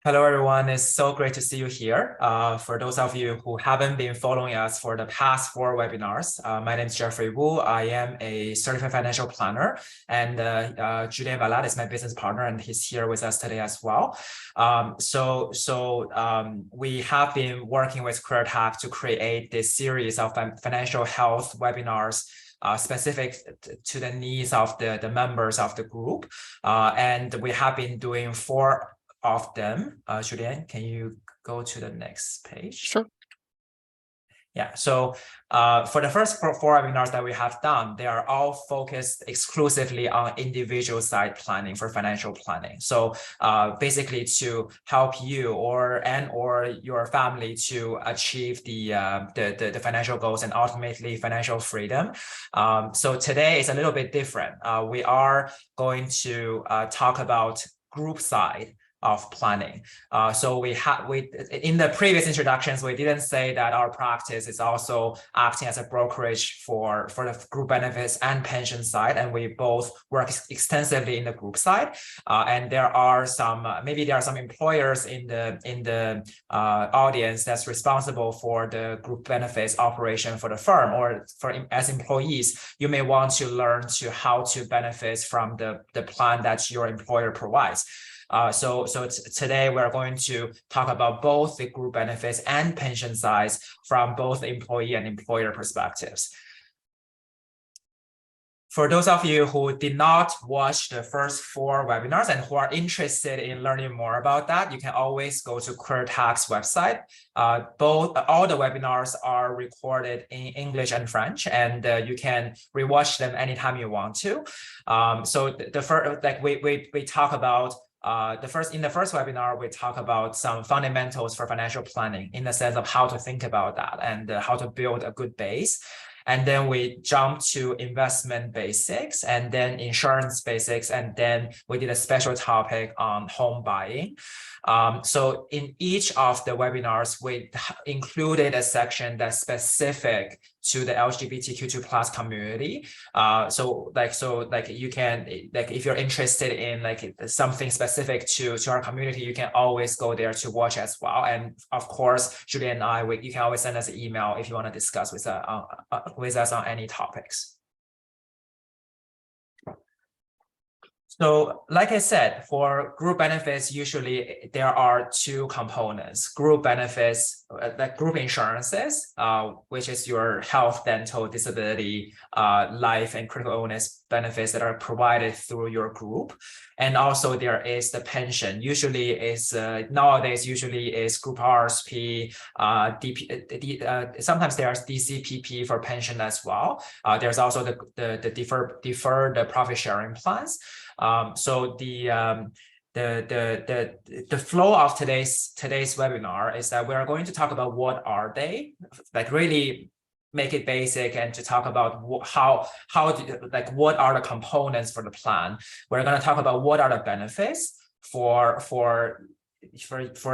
Hello, everyone. It's so great to see you here. For those of you who haven't been following us for the past 4 webinars, my name is Jeffrey Wu. I am a certified financial planner, and Julien Valade is my business partner, and he's here with us today as well. We have been working with QueerTech to create this series of financial health webinars specific to the needs of the members of the group. And we have been doing 4 of them. Julien, can you go to the next page? Sure. Yeah, so for the first 4 webinars that we have done, they are all focused exclusively on individual side planning for financial planning. So basically to help you or your family to achieve the financial goals and ultimately financial freedom. So today is a little bit different. We are going to talk about group side of planning. So in the previous introductions, we didn't say that our practice is also acting as a brokerage for the group benefits and pension side, and we both work extensively in the group side. And there are some employers in the audience that's responsible for the group benefits operation for the firm, or as employees, you may want to learn how to benefit from the plan that your employer provides. So today we're going to talk about both the group benefits and pension sides from both employee and employer perspectives. For those of you who did not watch the first 4 webinars and who are interested in learning more about that, you can always go to QueerTech's website. All the webinars are recorded in English and French, and you can rewatch them anytime you want to. So the first, like we talk about. In the first webinar, we talk about some fundamentals for financial planning in the sense of how to think about that and how to build a good base. And then we jump to investment basics and then insurance basics. And then we did a special topic on home buying. So in each of the webinars, we included a section that's specific to the LGBTQ2+ community. So you can, if you're interested in something specific to our community, you can always go there to watch as well. And of course, Julie and I, you can always send us an email if you want to discuss with us on any topics. So like I said, for group benefits, usually there are 2 components: group benefits, like group insurances, which is your health, dental, disability, life, and critical illness benefits that are provided through your group. And also there is the pension. Nowadays is group RRSP, sometimes there's DCPP for pension as well. There's also the deferred profit sharing plans. So the flow of today's webinar is that we are going to talk about what are they, like really make it basic, and to talk about what are the components for the plan. We're going to talk about what are the benefits for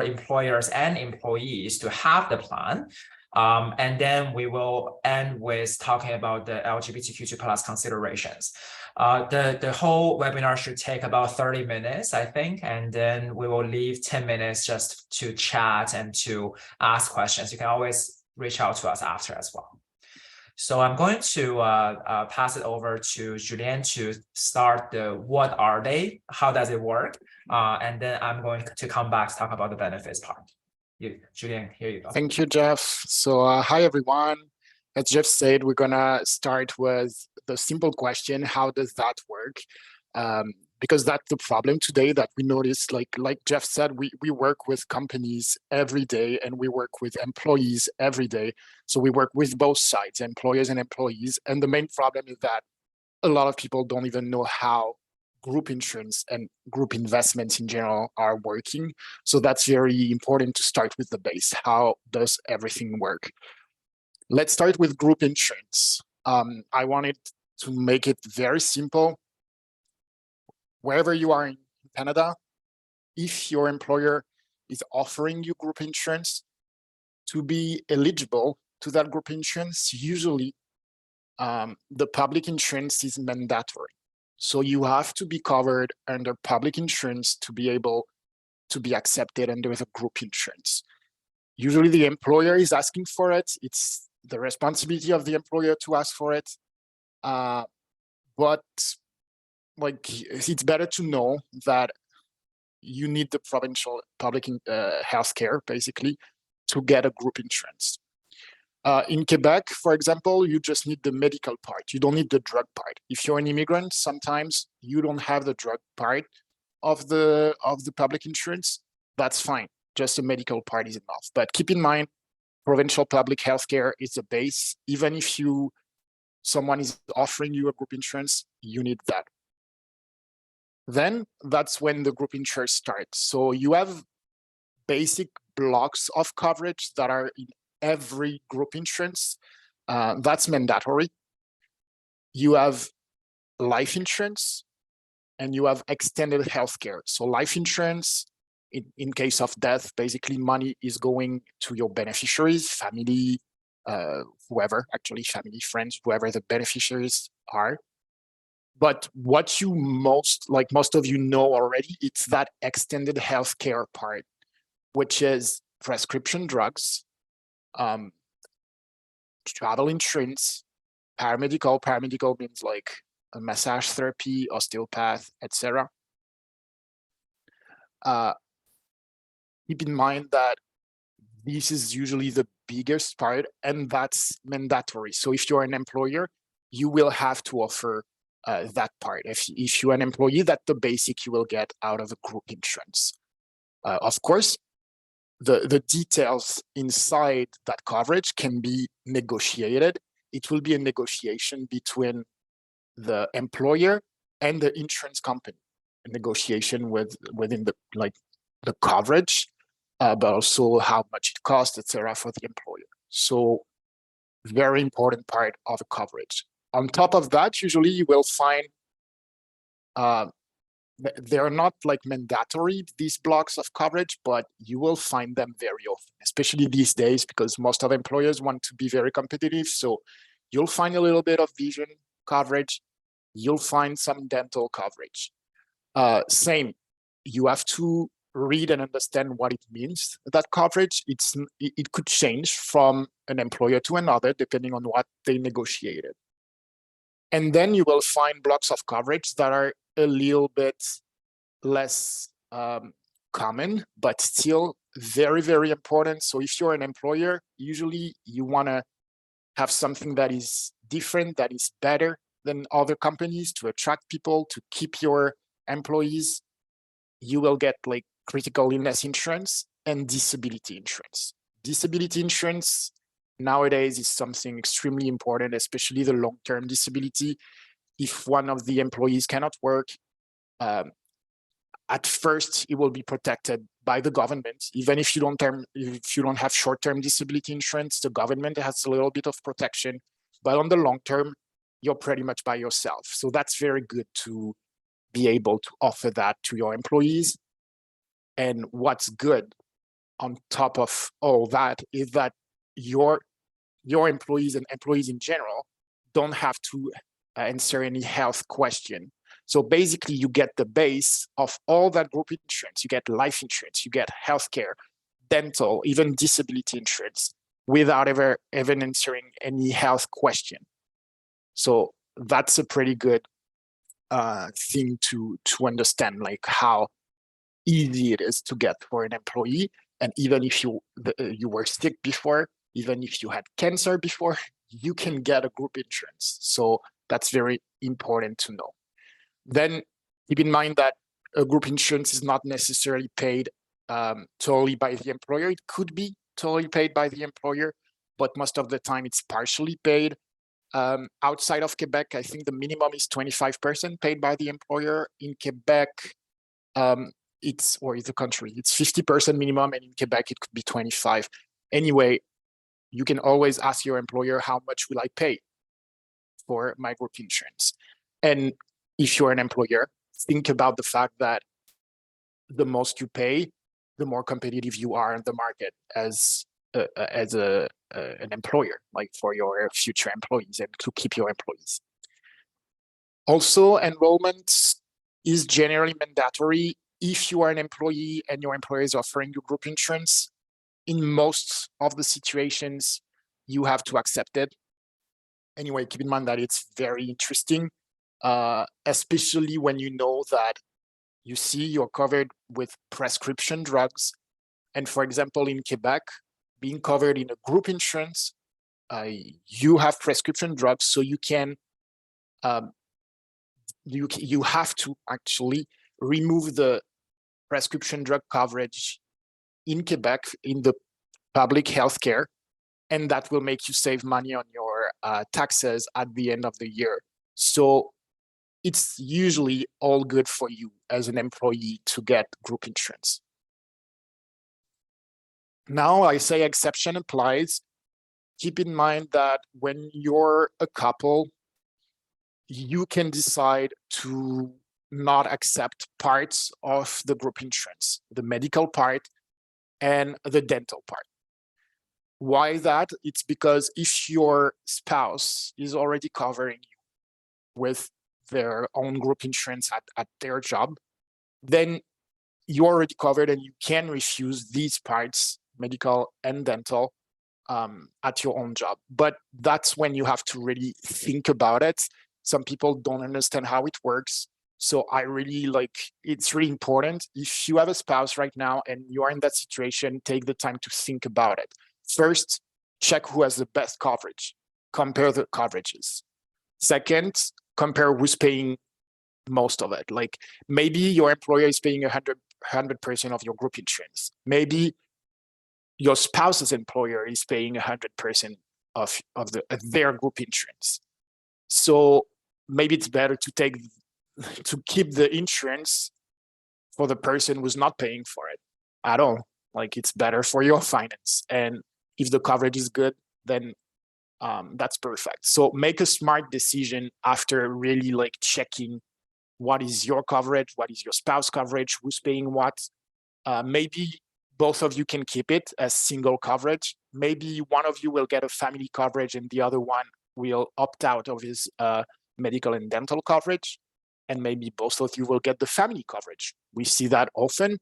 employers and employees to have the plan. And then we will end with talking about the LGBTQ2+ considerations. The whole webinar should take about 30 minutes, I think, and then we will leave 10 minutes just to chat and to ask questions. You can always reach out to us after as well. So I'm going to pass it over to Julien to start the what are they, how does it work, and then I'm going to come back to talk about the benefits part. Julien, here you go. Thank you, Jeff. So hi, everyone. As Jeff said, we're going to start with the simple question, how does that work? Because that's the problem today that we notice, like Jeff said, we work with companies every day and we work with employees every day. So we work with both sides, employers and employees. And the main problem is that a lot of people don't even know how group insurance and group investments in general are working. So that's very important to start with the base. How does everything work? Let's start with group insurance. I wanted to make it very simple. Wherever you are in Canada, if your employer is offering you group insurance, to be eligible to that group insurance, usually the public insurance is mandatory. So you have to be covered under public insurance to be able to be accepted under the group insurance. Usually the employer is asking for it. It's the responsibility of the employer to ask for it. But like, it's better to know that you need the provincial public healthcare basically to get a group insurance. In Quebec, for example, you just need the medical part. You don't need the drug part. If you're an immigrant, sometimes you don't have the drug part of the public insurance. That's fine. Just the medical part is enough. But keep in mind, provincial public healthcare is the base. Even if someone is offering you a group insurance, you need that. Then that's when the group insurance starts. So you have basic blocks of coverage that are in every group insurance. That's mandatory. You have life insurance and you have extended healthcare. So life insurance, in case of death, basically money is going to your beneficiaries, family, whoever, actually family, friends, whoever the beneficiaries are. But what you most of you know already, it's that extended healthcare part, which is prescription drugs, travel insurance, paramedical. Paramedical means like a massage therapy, osteopath, etc. Keep in mind that this is usually the biggest part, and that's mandatory. So if you're an employer, you will have to offer that part. If you're an employee, that's the basic you will get out of a group insurance. Of course, the details inside that coverage can be negotiated. It will be a negotiation between the employer and the insurance company, a negotiation within the coverage, but also how much it costs, etc., for the employer. So very important part of the coverage. On top of that, usually you will find they're not like mandatory, these blocks of coverage, but you will find them very often, especially these days, because most of employers want to be very competitive. So you'll find a little bit of vision coverage. You'll find some dental coverage. Same, you have to read and understand what it means, that coverage. It could change from an employer to another, depending on what they negotiated. And then you will find blocks of coverage that are a little bit less common, but still very, very important. So if you're an employer, usually you want to have something that is different, that is better than other companies to attract people, to keep your employees. You will get like critical illness insurance and disability insurance. Disability insurance nowadays is something extremely important, especially the long-term disability. If one of the employees cannot work, at first it will be protected by the government. Even if you don't have short-term disability insurance, the government has a little bit of protection. But on the long term, you're pretty much by yourself. So that's very good to be able to offer that to your employees. And what's good on top of all that is that your employees and employees in general don't have to answer any health question. So basically you get the base of all that group insurance. You get life insurance, you get healthcare, dental, even disability insurance without ever answering any health question. So that's a pretty good thing to understand, like how easy it is to get for an employee. And even if you were sick before, even if you had cancer before, you can get a group insurance. So that's very important to know. Then keep in mind that a group insurance is not necessarily paid totally by the employer. It could be totally paid by the employer, but most of the time it's partially paid. Outside of Quebec, I think the minimum is 25% paid by the employer. In Quebec, it's 50% minimum, and in Quebec it could be 25. Anyway, you can always ask your employer, how much will I pay for my group insurance? And if you're an employer, think about the fact that the most you pay, the more competitive you are in the market as an employer, like for your future employees and to keep your employees. Also, enrollment is generally mandatory if you are an employee and your employer is offering you group insurance, in most of the situations, you have to accept it. Anyway, keep in mind that it's very interesting, especially when you know that you see you're covered with prescription drugs. And for example, in Quebec, being covered in a group insurance, you have prescription drugs, so you can you have to actually remove the prescription drug coverage in Quebec in the public healthcare, and that will make you save money on your taxes at the end of the year. So it's usually all good for you as an employee to get group insurance. Now I say exception applies. Keep in mind that when you're a couple, you can decide to not accept parts of the group insurance, the medical part and the dental part. Why is that? It's because if your spouse is already covering you with their own group insurance at their job, then you're already covered and you can refuse these parts, medical and dental, at your own job. But that's when you have to really think about it. Some people don't understand how it works. So I really it's really important. If you have a spouse right now and you are in that situation, take the time to think about it. First, check who has the best coverage. Compare the coverages. Second, compare who's paying most of it. Like maybe your employer is paying 100% of your group insurance. Maybe your spouse's employer is paying 100% of their group insurance. So maybe it's better to keep the insurance for the person who's not paying for it at all. Like it's better for your finance. And if the coverage is good, then that's perfect. So make a smart decision after really checking what is your coverage, what is your spouse coverage, who's paying what. Maybe both of you can keep it as single coverage. Maybe one of you will get a family coverage and the other one will opt out of his medical and dental coverage. And maybe both of you will get the family coverage. We see that often.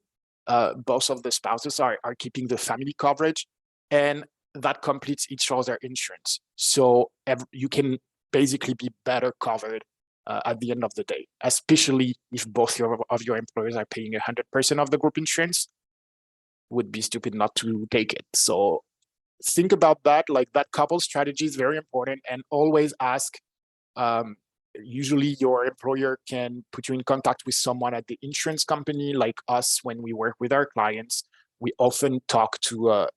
Both of the spouses are keeping the family coverage, and that completes each other's insurance. So you can basically be better covered at the end of the day, especially if both of your employers are paying 100% of the group insurance. Would be stupid not to take it. So think about that. That couple strategy is very important, and always ask. Usually your employer can put you in contact with someone at the insurance company. Like us, when we work with our clients, we often talk to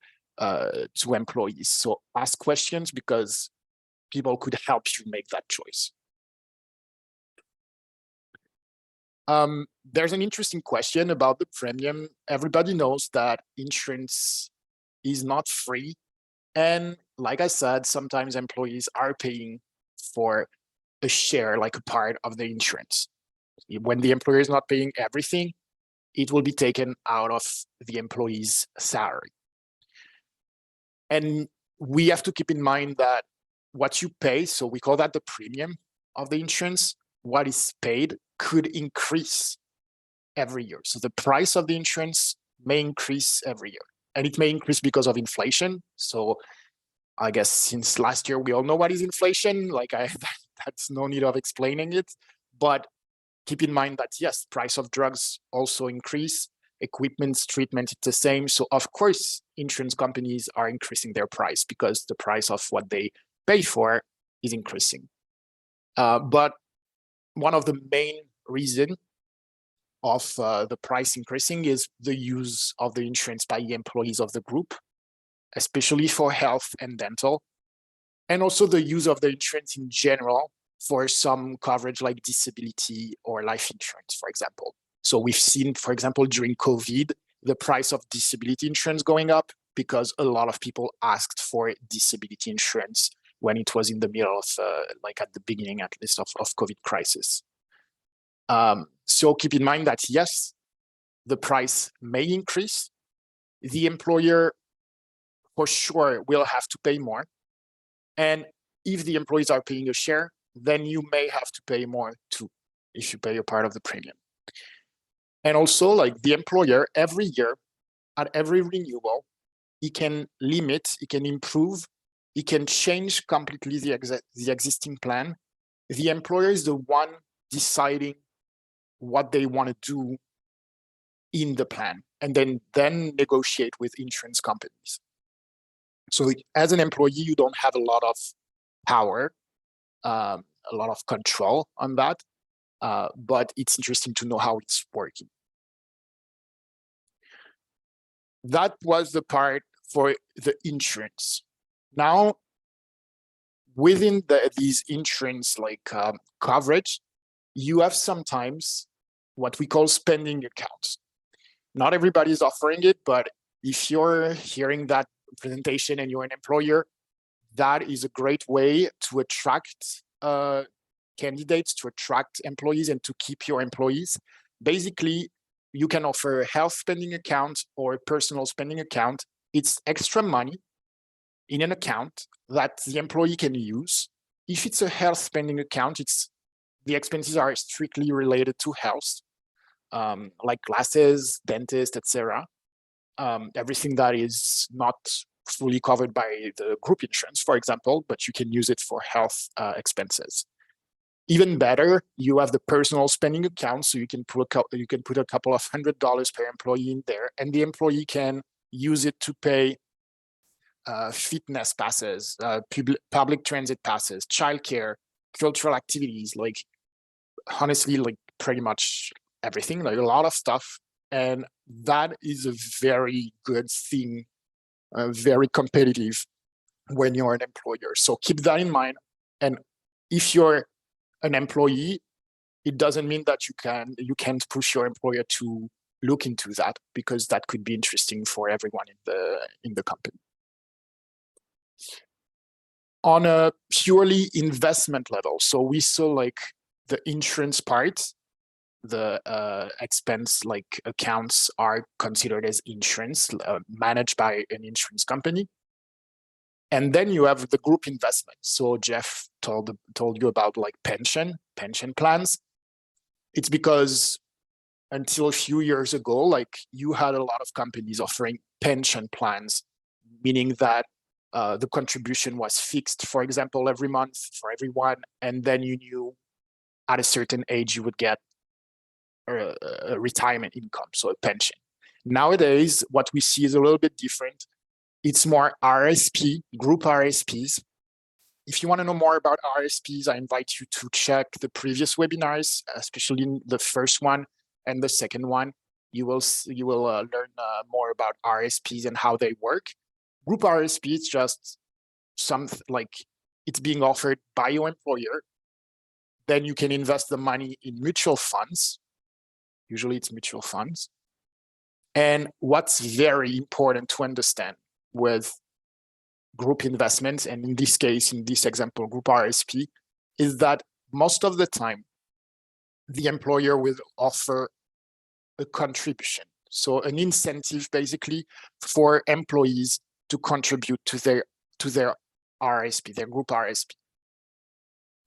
employees. So ask questions because people could help you make that choice. There's an interesting question about the premium. Everybody knows that insurance is not free. And like I said, sometimes employees are paying for a share, like a part of the insurance. When the employer is not paying everything, it will be taken out of the employee's salary. And we have to keep in mind that what you pay, so we call that the premium of the insurance, what is paid could increase every year. So the price of the insurance may increase every year, and it may increase because of inflation. So I guess since last year, we all know what is inflation. That's no need of explaining it. But keep in mind that, yes, price of drugs also increase. Equipment, treatment, it's the same. So of course, insurance companies are increasing their price because the price of what they pay for is increasing. But one of the main reasons of the price increasing is the use of the insurance by the employees of the group, especially for health and dental, and also the use of the insurance in general for some coverage like disability or life insurance, for example. So we've seen, for example, during COVID, the price of disability insurance going up because a lot of people asked for disability insurance when it was in the middle of, at the beginning, at least, of COVID crisis. So keep in mind that, yes, the price may increase. The employer, for sure, will have to pay more. And if the employees are paying a share, then you may have to pay more too, if you pay a part of the premium. And also, like, the employer every year at every renewal, he can limit, he can improve, he can change completely the existing plan. The employer is the one deciding what they want to do in the plan, and then negotiate with insurance companies. So as an employee, you don't have a lot of power, a lot of control on that, but it's interesting to know how it's working. That was the part for the insurance. Now, within these insurance coverage, you have sometimes what we call spending accounts. Not everybody is offering it, but if you're hearing that presentation and you're an employer, that is a great way to attract candidates, to attract employees, and to keep your employees. Basically, you can offer a health spending account or a personal spending account. It's extra money in an account that the employee can use. If it's a health spending account, the expenses are strictly related to health, like glasses, dentist, etc. Everything that is not fully covered by the group insurance, for example, but you can use it for health expenses. Even better, you have the personal spending account, so you can put a couple of $100 per employee in there, and the employee can use it to pay fitness passes, public transit passes, childcare, cultural activities, like honestly, like pretty much everything, like a lot of stuff. And that is a very good thing, very competitive when you're an employer. So keep that in mind. And if you're an employee, it doesn't mean that you can't push your employer to look into that, because that could be interesting for everyone in the company. On a purely investment level, so we saw like the insurance part, the expense like accounts are considered as insurance, managed by an insurance company. And then you have the group investment. So Jeff told you about like pension plans. It's because until a few years ago, like you had a lot of companies offering pension plans, meaning that the contribution was fixed, for example, every month for everyone. And then you knew at a certain age you would get a retirement income, so a pension. Nowadays, what we see is a little bit different. It's more RRSP, group RRSPs. If you want to know more about RRSPs, I invite you to check the previous webinars, especially the first one and the second one. You will learn more about RRSPs and how they work. Group RRSP is just something like it's being offered by your employer. Then you can invest the money in mutual funds. Usually it's mutual funds. And what's very important to understand with group investments, and in this case, in this example, group RRSP, is that most of the time, the employer will offer a contribution. So an incentive basically for employees to contribute to their RRSP, their group RRSP.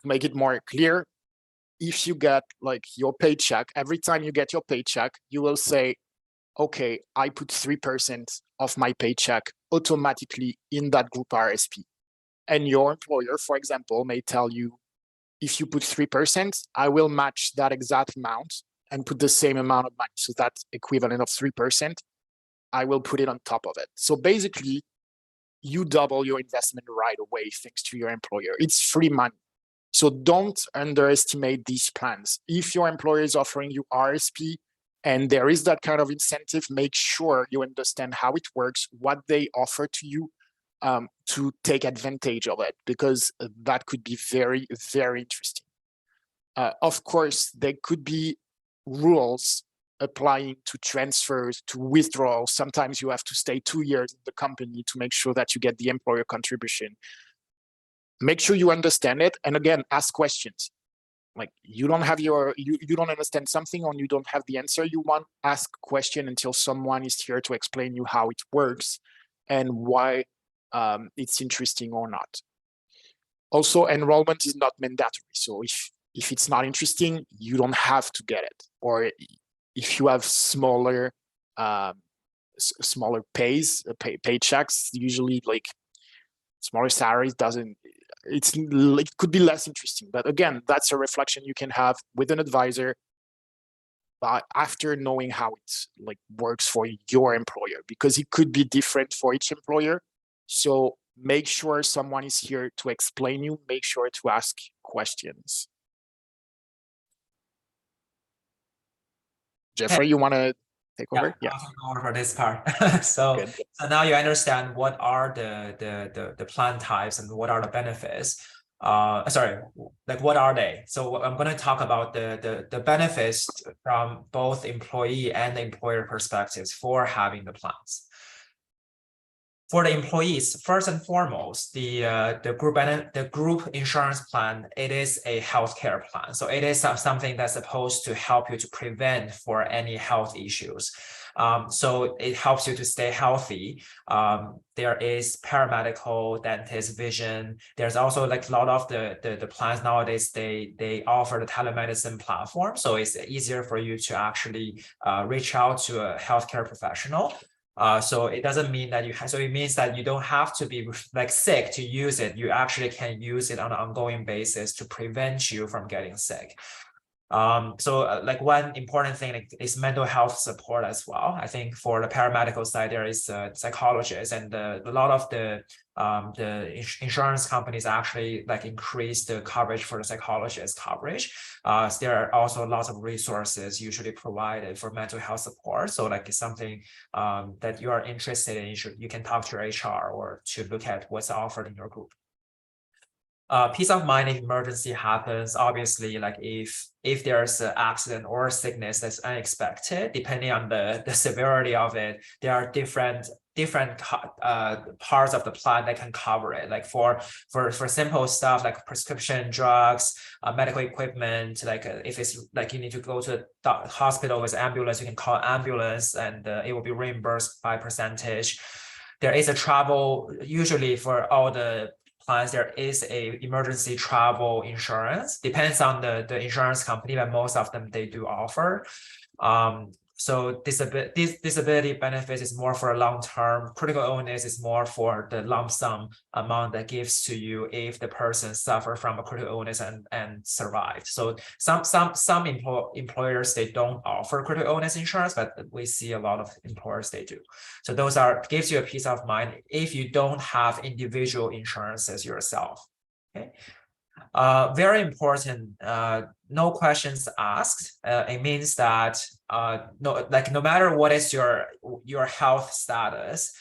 To make it more clear, if you get like your paycheck, every time you get your paycheck, you will say, okay, I put 3% of my paycheck automatically in that group RRSP. And your employer, for example, may tell you, if you put 3%, I will match that exact amount and put the same amount of money. So that equivalent of 3%, I will put it on top of it. So basically, you double your investment right away thanks to your employer. It's free money. So don't underestimate these plans. If your employer is offering you RRSP and there is that kind of incentive, make sure you understand how it works, what they offer to you, to take advantage of it, because that could be very, very interesting. Of course, there could be rules applying to transfers, to withdrawals. Sometimes you have to stay 2 years in the company to make sure that you get the employer contribution. Make sure you understand it, and again, ask questions. Like you don't understand something, or you don't have the answer you want, ask a question until someone is here to explain you how it works and why it's interesting or not. Also, enrollment is not mandatory. So if it's not interesting, you don't have to get it. Or if you have smaller smaller paychecks, usually like smaller salaries it could be less interesting. But again, that's a reflection you can have with an advisor, but after knowing how it like works for your employer, because it could be different for each employer. So make sure someone is here to explain you, make sure to ask questions. Jeffrey, you want to take over? Yeah, I'll take over for this part. So now you understand what are the plan types and what are the benefits. Sorry, like what are they? So I'm going to talk about the benefits from both employee and employer perspectives for having the plans. For the employees, first and foremost, the group insurance plan, it is a healthcare plan. So it is something that's supposed to help you to prevent for any health issues. So it helps you to stay healthy. There is paramedical, dentist, vision. There's also like a lot of the plans nowadays, they offer the telemedicine platform. So it's easier for you to actually reach out to a healthcare professional. So it doesn't mean that so it means that you don't have to be like sick to use it. You actually can use it on an ongoing basis to prevent you from getting sick. Like one important thing is mental health support as well. I think for the paramedical side, there is a psychologist, and a lot of the insurance companies actually like increase the coverage for the psychologist coverage. So there are also lots of resources usually provided for mental health support. So like it's something that you are interested in, you can talk to your HR or to look at what's offered in your group. Peace of mind if emergency happens. Obviously, like if there's an accident or sickness that's unexpected, depending on the severity of it, there are different parts of the plan that can cover it. Like for simple stuff like prescription drugs, medical equipment, like if it's like you need to go to the hospital with ambulance, you can call ambulance and it will be reimbursed by percentage. There is a travel, usually for all the plans, there is a emergency travel insurance. Depends on the insurance company, but most of them they do offer. So disability benefits is more for a long term. Critical illness is more for the lump sum amount that gives to you if the person suffered from a critical illness and survived. So some employers, they don't offer critical illness insurance, but we see a lot of employers they do. So those gives you a peace of mind if you don't have individual insurances yourself. Okay. Very important, no questions asked. It means that no matter what is your health status,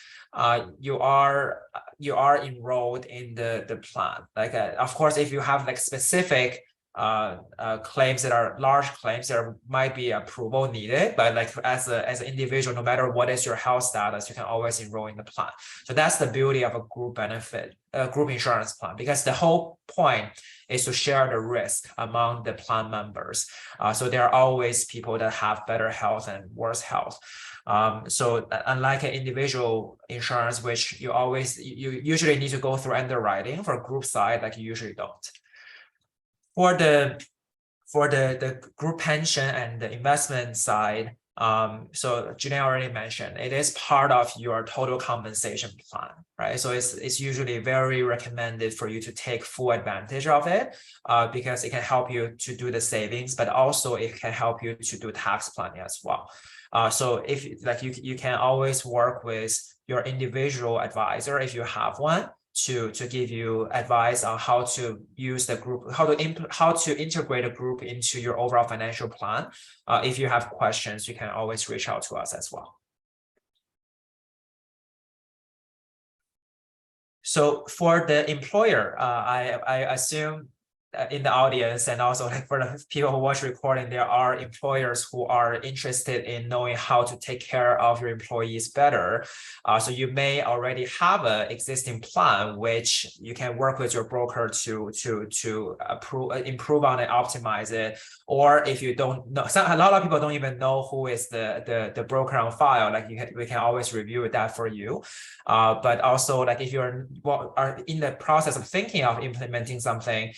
you are enrolled in the plan. Like of course, if you have like specific claims that are large claims, there might be approval needed, but like as an individual, no matter what is your health status, you can always enroll in the plan. So that's the beauty of a group group insurance plan, because the whole point is to share the risk among the plan members. So there are always people that have better health and worse health. So unlike an individual insurance, which you usually need to go through underwriting, for group side, like you usually don't. For the group pension and the investment side, so Julian already mentioned, it is part of your total compensation plan, right? So it's usually very recommended for you to take full advantage of it, because it can help you to do the savings, but also it can help you to do tax planning as well. So if like you can always work with your individual advisor if you have one, to give you advice on how to use the group, how to integrate a group into your overall financial plan. If you have questions, you can always reach out to us as well. So for the employer, I assume in the audience, and also like for the people who watch recording, there are employers who are interested in knowing how to take care of your employees better. So you may already have an existing plan, which you can work with your broker to improve on and optimize it. Or if you don't know, a lot of people don't even know who is the broker on file. Like we can always review that for you. But also like if you are in the process of thinking of implementing something,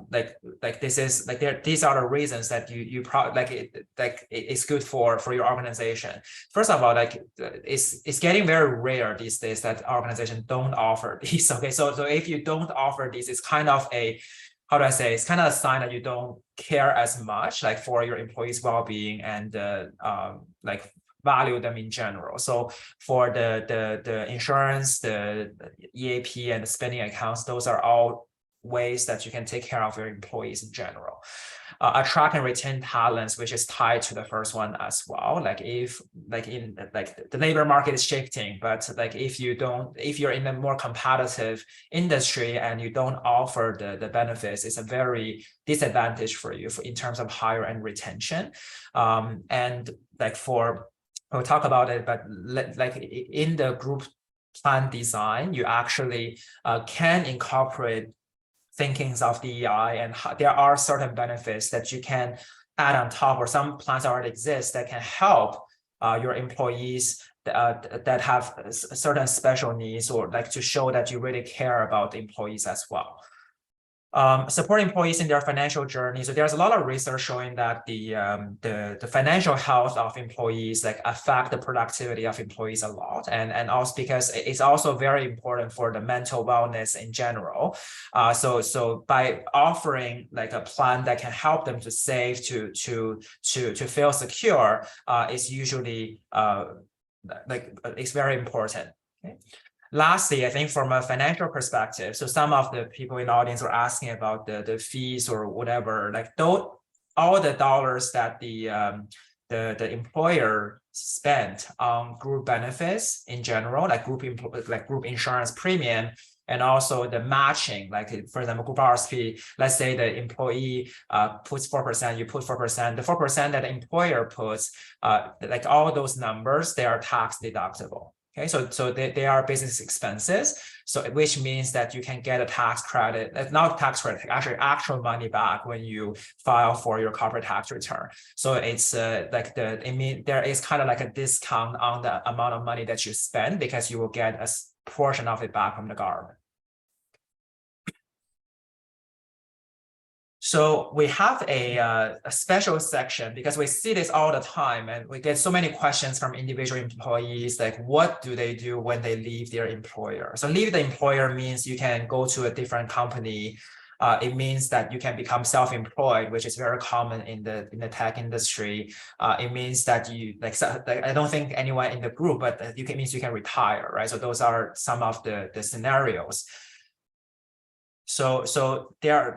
this is these are the reasons that you probably it's good for your organization. First of all, it's getting very rare these days that organizations don't offer these. Okay, so if you don't offer these, it's kind of a, how do I say, it's kind of a sign that you don't care as much for your employees' well-being and value them in general. So for the insurance, the EAP, and the spending accounts, those are all ways that you can take care of your employees in general. Attract and retain talents, which is tied to the first one as well. If the labor market is shifting, but if you're in a more competitive industry and you don't offer the benefits, it's a very disadvantage for you in terms of hire and retention. And we'll talk about it, but in the group plan design, you actually can incorporate thinkings of DEI, and there are certain benefits that you can add on top, or some plans already exist that can help your employees that have certain special needs, or to show that you really care about the employees as well. Support employees in their financial journey. So there's a lot of research showing that the financial health of employees affect the productivity of employees a lot, and also because it's also very important for the mental wellness in general. So by offering a plan that can help them to save, to feel secure, is usually it's very important. Okay. Lastly, I think from a financial perspective, so some of the people in the audience were asking about the fees or whatever, all the dollars that the employer spent on group benefits in general, group insurance premium, and also the matching, for example, group RRSP, let's say the employee puts 4%, you put 4%, the 4% that the employer puts, all those numbers, they are tax deductible. Okay, so they are business expenses, so which means that you can get a tax credit, not tax credit, actually actual money back when you file for your corporate tax return. So it's there is kind of a discount on the amount of money that you spend, because you will get a portion of it back from the government. So we have a special section, because we see this all the time, and we get so many questions from individual employees, what do they do when they leave their employer? So leave the employer means you can go to a different company. It means that you can become self-employed, which is very common in the tech industry. It means that you I don't think anyone in the group, but it means you can retire, right? So those are some of the scenarios. So there are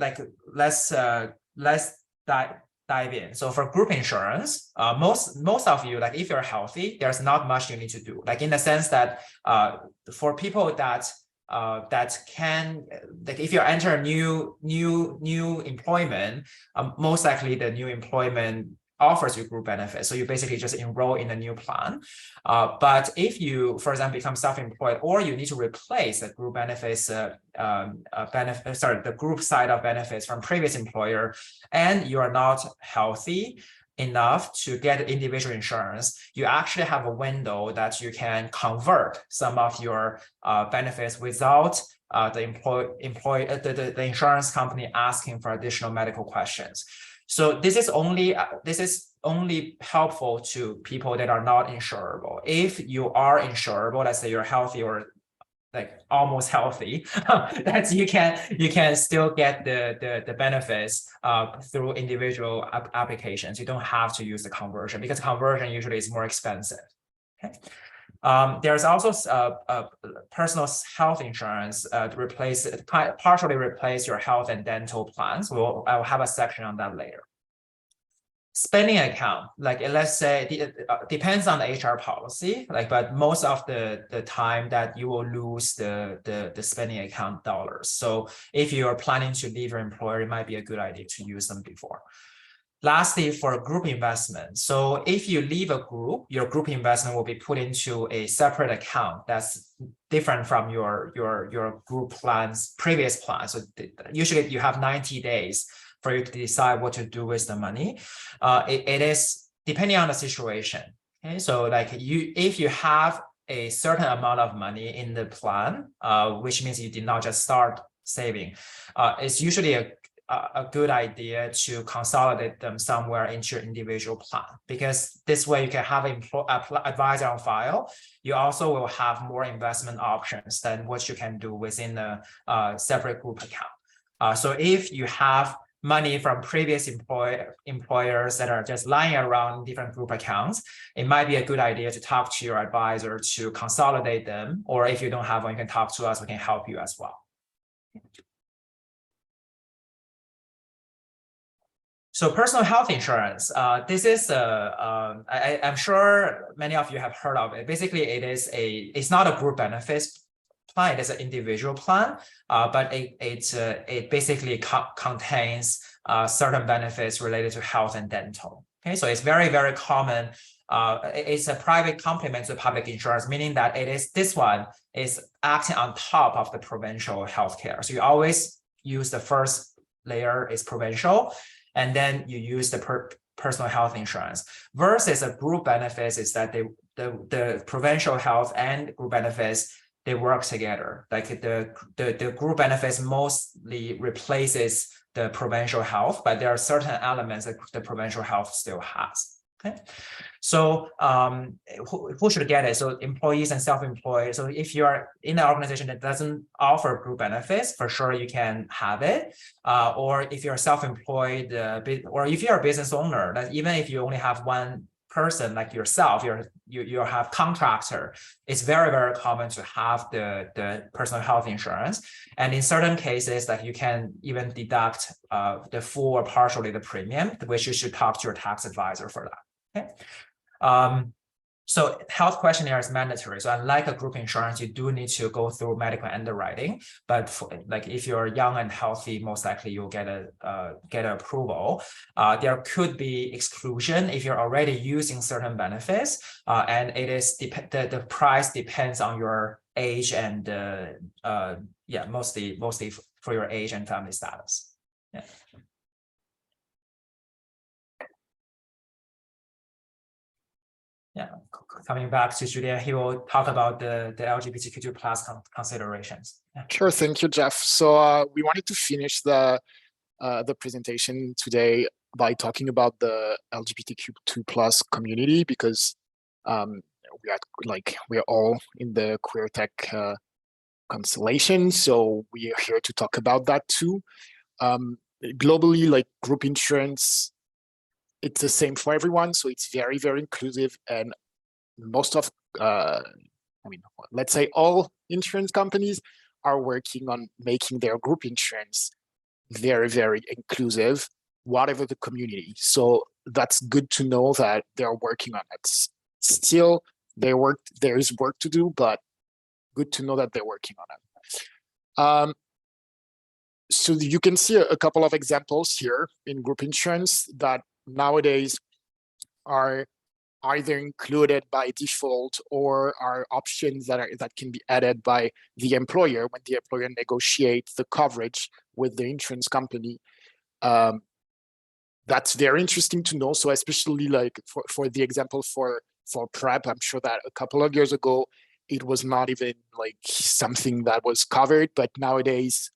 let's dive in. So for group insurance, most of you, if you're healthy, there's not much you need to do. In the sense that for people that can, if you enter new employment, most likely the new employment offers you group benefits. So you basically just enroll in a new plan. But if you, for example, become self-employed, or you need to replace the group benefits, the group side of benefits from previous employer, and you are not healthy enough to get individual insurance, you actually have a window that you can convert some of your benefits without the insurance company asking for additional medical questions. So this is only helpful to people that are not insurable. If you are insurable, let's say you're healthy or almost healthy, that you can still get the benefits through individual applications. You don't have to use the conversion, because conversion usually is more expensive. Okay. There's also personal health insurance to partially replace your health and dental plans. I'll have a section on that later. Spending account, let's say, it depends on the HR policy, but most of the time that you will lose the spending account dollars. So if you are planning to leave your employer, it might be a good idea to use them before. Lastly, for group investment. So if you leave a group, your group investment will be put into a separate account that's different from your group plans, previous plans. So usually you have 90 days for you to decide what to do with the money. It is depending on the situation. Okay, so if you have a certain amount of money in the plan, which means you did not just start saving, it's usually a good idea to consolidate them somewhere into your individual plan, because this way you can have an advisor on file. You also will have more investment options than what you can do within a separate group account. So if you have money from previous employers that are just lying around in different group accounts, it might be a good idea to talk to your advisor to consolidate them. Or if you don't have one, you can talk to us, we can help you as well. So personal health insurance, this is I'm sure many of you have heard of it. Basically, it's not a group benefits plan, it is an individual plan, but it basically contains certain benefits related to health and dental. Okay, so it's very, very common. It's a private complement to public insurance, meaning that this one is acting on top of the provincial healthcare. So you always use the first layer is provincial, and then you use the personal health insurance. Versus a group benefits is that the provincial health and group benefits, they work together. Like the group benefits mostly replaces the provincial health, but there are certain elements that the provincial health still has. Okay, so who should get it? So employees and self-employed. So if you are in an organization that doesn't offer group benefits, for sure you can have it. Or if you're self-employed, or if you're a business owner, that even if you only have one person like yourself, you have contractor, it's very, very common to have the personal health insurance. And in certain cases that you can even deduct the full or partially the premium, which you should talk to your tax advisor for that. Okay. So health questionnaire is mandatory. So unlike a group insurance, you do need to go through medical underwriting. But like if you're young and healthy, most likely you'll get approval. There could be exclusion if you're already using certain benefits, and it is the price depends on your age and yeah, mostly for your age and family status. Yeah. Yeah, coming back to Julian, he will talk about the LGBTQ2 plus considerations. Yeah. Sure, thank you, Jeff. So we wanted to finish the presentation today by talking about the LGBTQ2 plus community, because we're all in the QueerTech constellation, so we are here to talk about that too. Globally, like group insurance, it's the same for everyone, so it's very, very inclusive, and most of, let's say all insurance companies are working on making their group insurance very, very inclusive, whatever the community. So that's good to know that they're working on it. Still, there is work to do, but good to know that they're working on it. So you can see a couple of examples here in group insurance that nowadays are either included by default or are options that can be added by the employer when the employer negotiates the coverage with the insurance company. That's very interesting to know. So especially like for the example for PrEP, I'm sure that a couple of years ago it was not even like something that was covered, but nowadays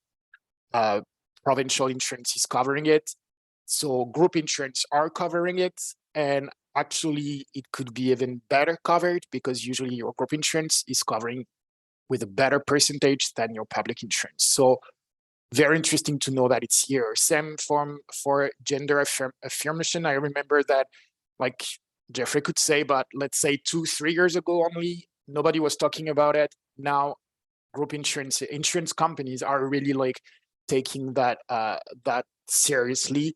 provincial insurance is covering it. So group insurance are covering it, and actually it could be even better covered because usually your group insurance is covering with a better percentage than your public insurance. So very interesting to know that it's here. Same for gender affirmation. I remember that, like Jeffrey could say, but let's say 2-3 years ago only, nobody was talking about it. Now group insurance companies are really like taking that seriously.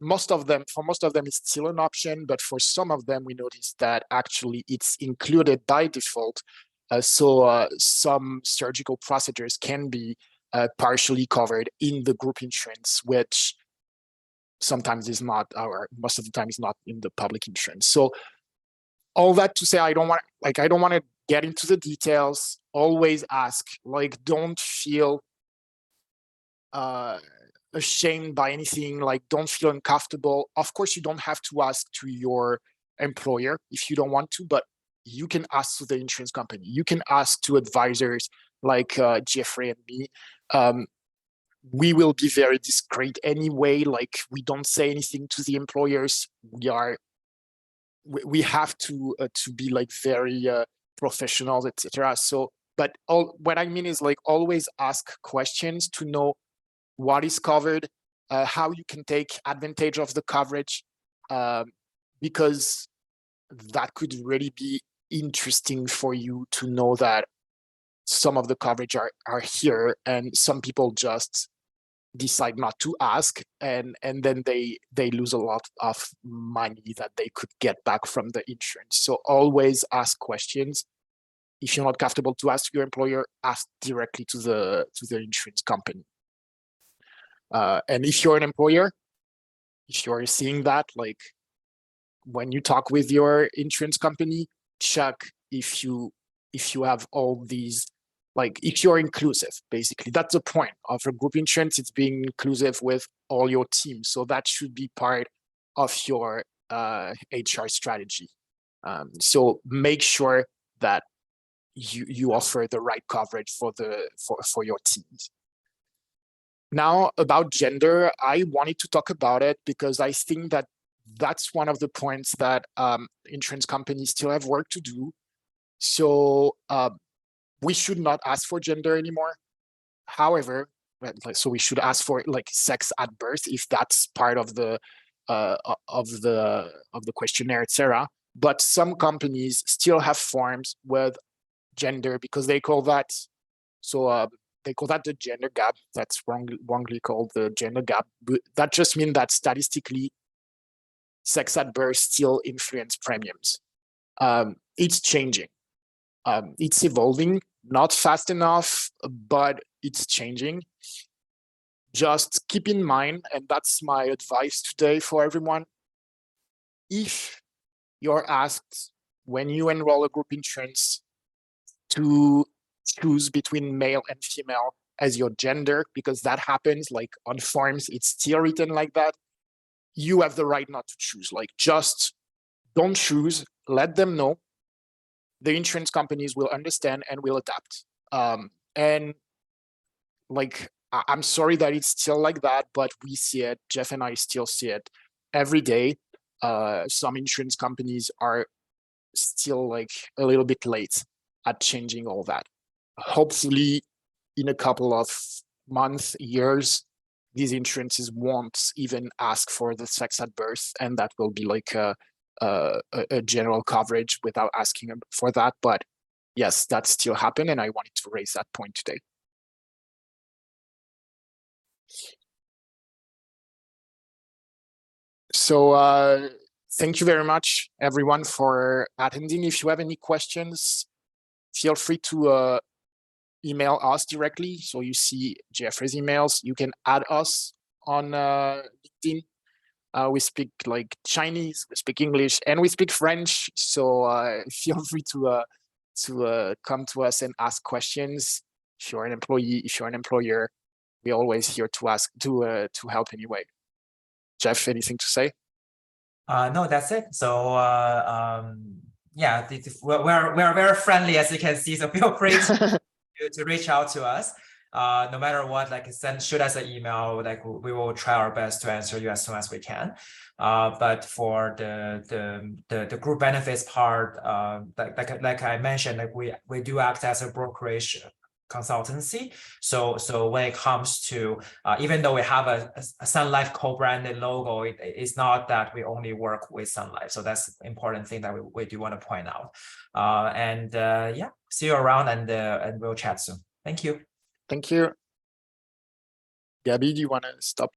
Most of them, it's still an option, but for some of them, we noticed that actually it's included by default. So some surgical procedures can be partially covered in the group insurance, which sometimes is not, or most of the time is not in the public insurance. So all that to say, I don't want to get into the details. Always ask, like, don't feel ashamed by anything, like don't feel uncomfortable. Of course, you don't have to ask to your employer if you don't want to, but you can ask to the insurance company. You can ask to advisors like Jeffrey and me. we will be very discreet anyway. Like, we don't say anything to the employers. We have to be like very professional, etc. So, but what I mean is, like, always ask questions to know what is covered, how you can take advantage of the coverage, because that could really be interesting for you to know that some of the coverage are here, and some people just decide not to ask, and then they lose a lot of money that they could get back from the insurance. So always ask questions. If you're not comfortable to ask your employer, ask directly to the insurance company. And if you're an employer, if you're seeing that, like, when you talk with your insurance company, check if you have all these, like, if you're inclusive. Basically, that's the point of a group insurance. It's being inclusive with all your team. So that should be part of your HR strategy. So make sure that you offer the right coverage for your teams. Now, about gender, I wanted to talk about it because I think that that's one of the points that insurance companies still have work to do. So we should not ask for gender anymore. However, so we should ask for, like, sex at birth if that's part of the questionnaire, etc. But some companies still have forms with gender because they call that, so they call that the gender gap. That's wrongly called the gender gap. But that just means that statistically, sex at birth still influence premiums. It's changing. It's evolving, not fast enough, but it's changing. Just keep in mind, and that's my advice today for everyone, if you're asked when you enroll a group insurance to choose between male and female as your gender, because that happens, like, on forms, it's still written like that, you have the right not to choose. Like, just don't choose, let them know. The insurance companies will understand and will adapt. And, like, I'm sorry that it's still like that, but we see it. Jeff and I still see it every day. Some insurance companies are still, like, a little bit late at changing all that. Hopefully, in a couple of months, years, these insurances won't even ask for the sex at birth, and that will be like a general coverage without asking for that. But yes, that still happened, and I wanted to raise that point today. So thank you very much, everyone, for attending. If you have any questions, feel free to email us directly. So you see Jeffrey's emails. You can add us on LinkedIn. We speak, like, Chinese, we speak English, and we speak French. So feel free to come to us and ask questions. If you're an employee, if you're an employer, we're always here to help anyway. Jeff, anything to say? No, that's it. So yeah, we're very friendly, as you can see. So feel free to reach out to us. No matter what, like, shoot us an email. Like, we will try our best to answer you as soon as we can. But for the group benefits part, like I mentioned, like, we do act as a brokerage consultancy. So when it comes to even though we have a SunLife co-branded logo, it's not that we only work with SunLife. So that's an important thing that we do want to point out. Yeah, see you around, and we'll chat soon. Thank you. Thank you. Gabby, do you want to stop?